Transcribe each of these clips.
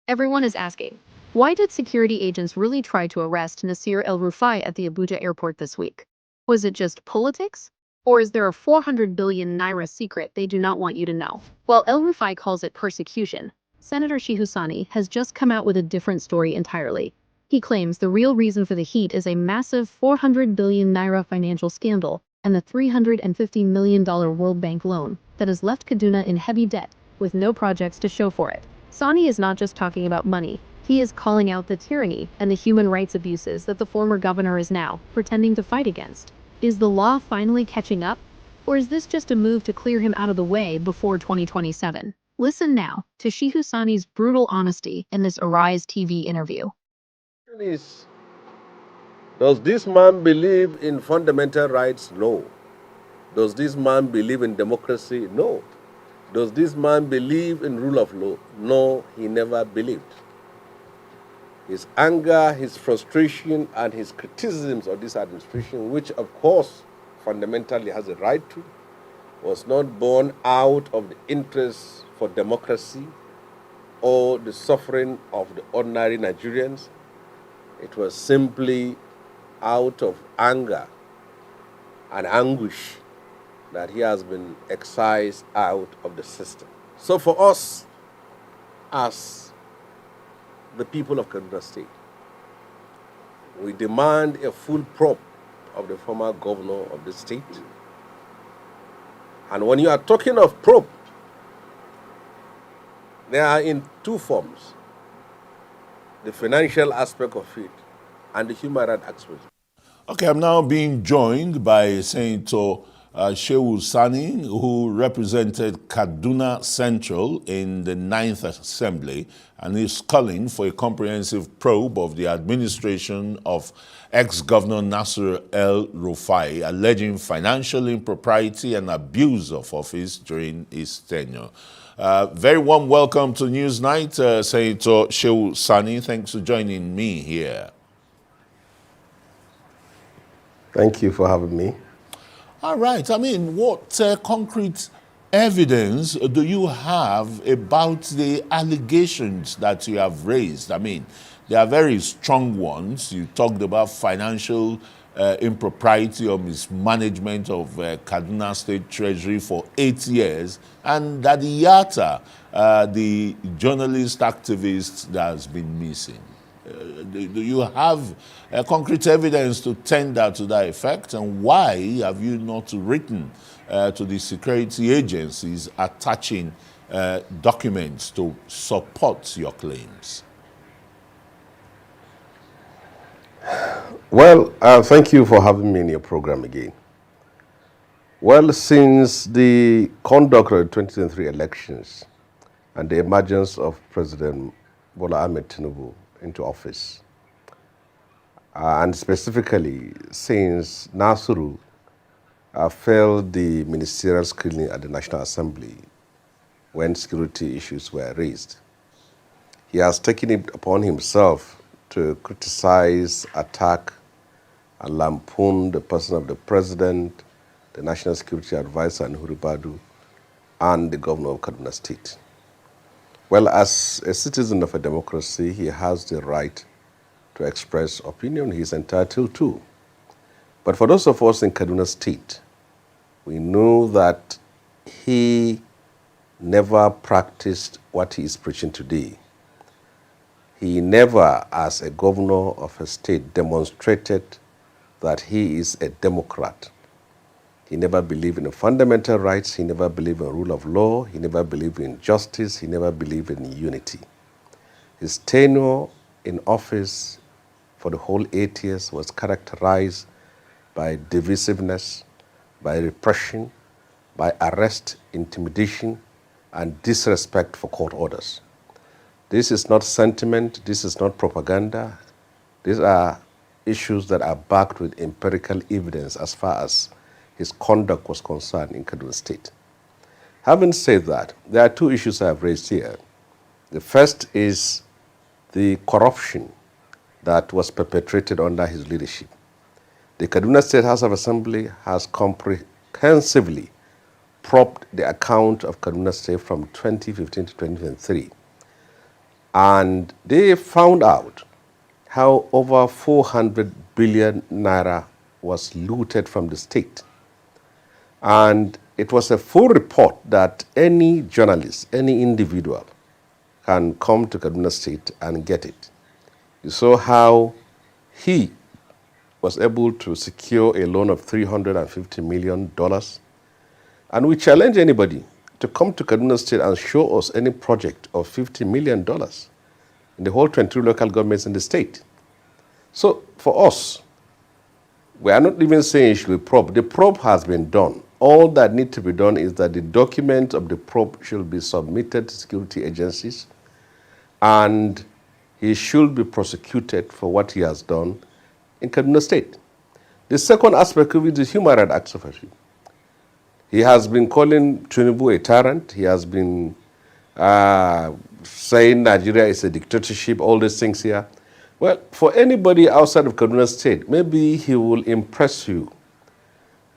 Everyone is asking, why did security agents really try to arrest Nasir El-Rufai at the Abuja airport this week? Was it just politics? Or is there a 400 billion Naira secret they do not want you to know? While El-Rufai calls it persecution, Senator Shehu Sani has just come out with a different story entirely. He claims the real reason for the heat is a massive 400 billion Naira financial scandal and the $350 million World Bank loan that has left Kaduna in heavy debt with no projects to show for it. Sani is not just talking about money. He is calling out the tyranny and the human rights abuses that the former governor is now pretending to fight against. Is the law finally catching up? Or is this just a move to clear him out of the way before 2027? Listen now to Shehu Sani's brutal honesty in this Arise TV interview. Is, does this man believe in fundamental rights? No. Does this man believe in democracy? No. Does this man believe in rule of law? No, he never believed. His anger, his frustration, and his criticisms of this administration, which of course fundamentally has a right to, was not born out of the interest for democracy or the suffering of the ordinary Nigerians. It was simply out of anger and anguish that he has been excised out of the system. So for us, as the people of Kaduna State, we demand a full probe of the former governor of the state. And when you are talking of probe, they are in two forms: the financial aspect of it and the human rights aspect. Okay, I'm now being joined by Senator Shehu Sani, who represented Kaduna Central in the 9th Assembly, and is calling for a comprehensive probe of the administration of ex-Governor Nasir El-Rufai, alleging financial impropriety and abuse of office during his tenure. Very warm welcome to Newsnight, Senator Shehu Sani. Thanks for joining me here. Thank you for having me. All right. I mean, what concrete evidence do you have about the allegations that you have raised? I mean, they are very strong ones. You talked about financial impropriety or mismanagement of Kaduna State Treasury for 8 years, and that Yatta, the journalist activist that has been missing. Do you have concrete evidence to tender to that effect? And why have you not written to the security agencies attaching documents to support your claims? Well, thank you for having me in your program again. Well, since the conduct of the 2023 elections and the emergence of President Bola Ahmed Tinubu into office, and specifically since Nasiru failed the ministerial screening at the National Assembly when security issues were raised, he has taken it upon himself to criticize, attack, and lampoon the person of the president, the National Security Advisor, Nuhu Ribadu, and the governor of Kaduna State. Well, as a citizen of a democracy, he has the right to express opinion. He is entitled to. But for those of us in Kaduna State, we know that he never practiced what he is preaching today. He never, as a governor of a state, demonstrated that he is a Democrat. He never believed in fundamental rights. He never believed in rule of law. He never believed in justice. He never believed in unity. His tenure in office for the whole 8 years was characterized by divisiveness, by repression, by arrest, intimidation, and disrespect for court orders. This is not sentiment. This is not propaganda. These are issues that are backed with empirical evidence as far as his conduct was concerned in Kaduna State. Having said that, there are two issues I have raised here. The first is the corruption that was perpetrated under his leadership. The Kaduna State House of Assembly has comprehensively probed the account of Kaduna State from 2015 to 2023. And they found out how over 400 billion naira was looted from the state. And it was a full report that any journalist, any individual can come to Kaduna State and get it. You saw how he was able to secure a loan of $350 million. And we challenge anybody to come to Kaduna State and show us any project of $50 million in the whole 23 local governments in the state. So for us, we are not even saying it should be probe. The probe has been done. All that needs to be done is that the document of the probe should be submitted to security agencies, and he should be prosecuted for what he has done in Kaduna State. The second aspect of it is human rights activism. He has been calling Tinubu a tyrant. He has been saying Nigeria is a dictatorship, all these things here. Well, for anybody outside of Kaduna State, maybe he will impress you.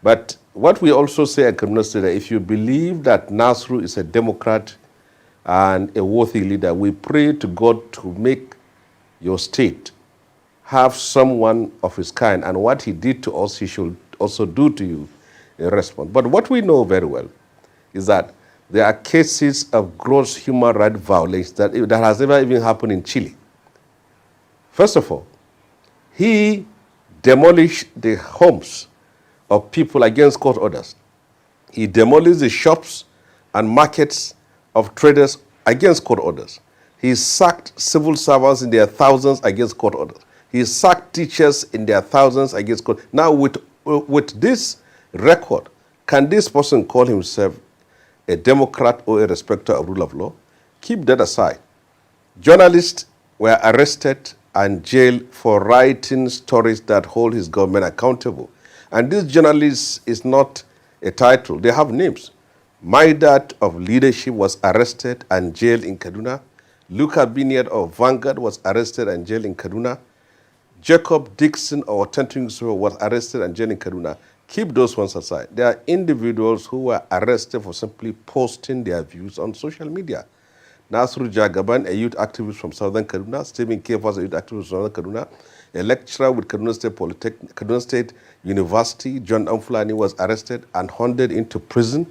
But what we also say at Kaduna State, if you believe that Nasru is a Democrat and a worthy leader, we pray to God to make your state have someone of his kind, and what he did to us, he should also do to you in response. But what we know very well is that there are cases of gross human rights violations that has never even happened in Chile. First of all, he demolished the homes of people against court orders. He demolished the shops and markets of traders against court orders. He sacked civil servants in their thousands against court orders. He sacked teachers in their thousands against court. Now, with this record, can this person call himself a Democrat or a respecter of rule of law? Keep that aside. Journalists were arrested and jailed for writing stories that hold his government accountable. And this journalist is not a title. They have names. My Dad of Leadership was arrested and jailed in Kaduna. Luca Biniad of Vanguard was arrested and jailed in Kaduna. Jacob Dixon of Authentic was arrested and jailed in Kaduna. Keep those ones aside. There are individuals who were arrested for simply posting their views on social media. Nasru Jagaban, a youth activist from Southern Kaduna. Stephen K. was a youth activist from Southern Kaduna. A lecturer with Kaduna State University, John Amfulani, was arrested and handed into prison.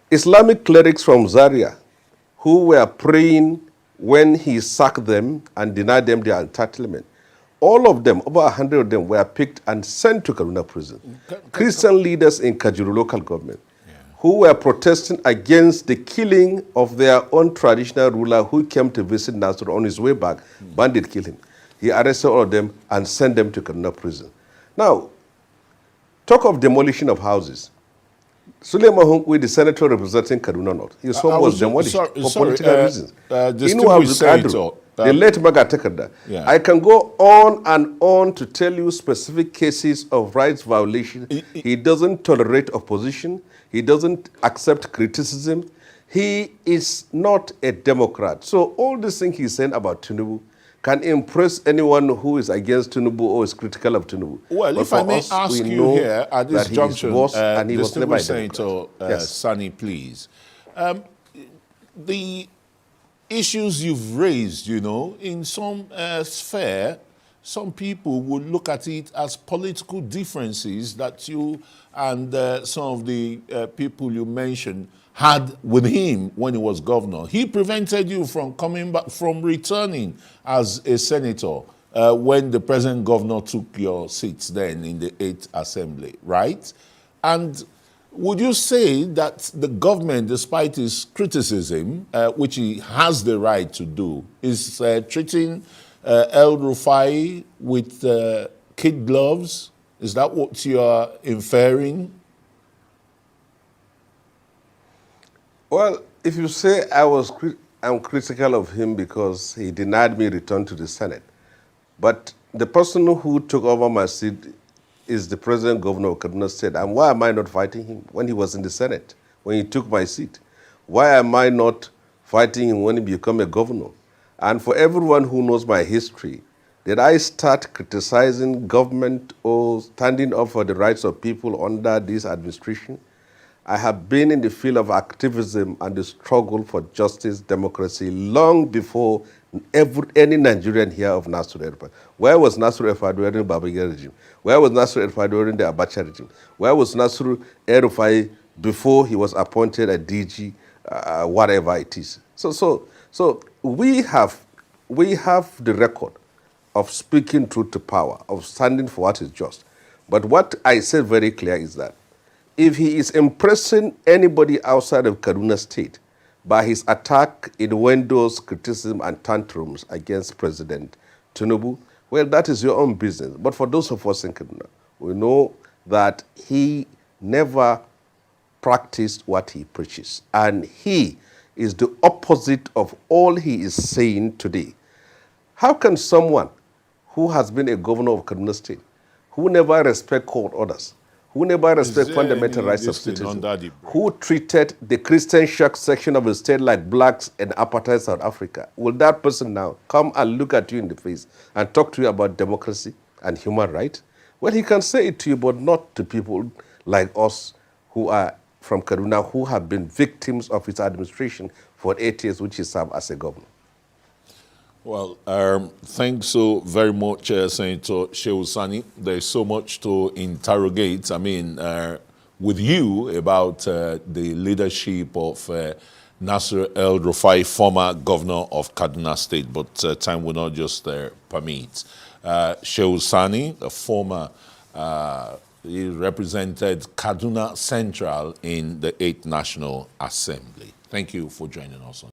Islamic clerics from Zaria, who were praying when he sacked them and denied them their entitlement. All of them, over 100 of them, were picked and sent to Kaduna prison. Christian leaders in Kajuru local government, who were protesting against the killing of their own traditional ruler who came to visit Nasru on his way back. Bandit killed him. He arrested all of them and sent them to Kaduna prison. Now, talk of demolition of houses. Suleiman Hunkwe, the senator representing Kaduna North, his home was demolished for political reasons. The late Magatekada. I can go on and on to tell you specific cases of rights violation. He doesn't tolerate opposition. He doesn't accept criticism. He is not a Democrat. So all this thing he's saying about Tinubu can impress anyone who is against Tinubu or is critical of Tinubu. Well, but if I may ask you here at this junction, distinguished Senator Sani, please. The issues you've raised, you know, in some sphere, some people would look at it as political differences that you and some of the people you mentioned had with him when he was governor. He prevented you from coming back, from returning as a senator when the present governor took your seats then in the 8th Assembly, right? And would you say that the government, despite his criticism, which he has the right to do, is treating El-Rufai with kid gloves? Is that what you are inferring? Well, if you say I'm critical of him because he denied me return to the Senate, but the person who took over my seat is the present governor of Kaduna State, and why am I not fighting him when he was in the Senate, when he took my seat? Why am I not fighting him when he became a governor? And for everyone who knows my history, did I start criticizing government or standing up for the rights of people under this administration? I have been in the field of activism and the struggle for justice, democracy, long before any Nigerian here of Nasir El-Rufai. Where was Nasir El-Rufai during the Babangida regime? Where was Nasir El-Rufai during the Abacha regime? Where was Nasir El-Rufai before he was appointed a DG, whatever it is? So we have the record of speaking truth to power, of standing for what is just. But what I said very clear is that if he is impressing anybody outside of Kaduna State by his attack, innuendos, criticism, and tantrums against President Tinubu, well, that is your own business. But for those of us in Kaduna, we know that he never practiced what he preaches. And he is the opposite of all he is saying today. How can someone who has been a governor of Kaduna State, who never respect court orders, who never respect fundamental rights of citizens, who treated the Christian section of the state like blacks in apartheid South Africa, will that person now come and look at you in the face and talk to you about democracy and human rights? Well, he can say it to you, but not to people like us who are from Kaduna, who have been victims of his administration for 8 years, which he served as a governor. Well, thanks so very much, Senator Shehu Sani. There's so much to interrogate, with you about the leadership of Nasir El-Rufai, former governor of Kaduna State, but time will not just permit. Shehu Sani, a former, he represented Kaduna Central in the 8th National Assembly. Thank you for joining us.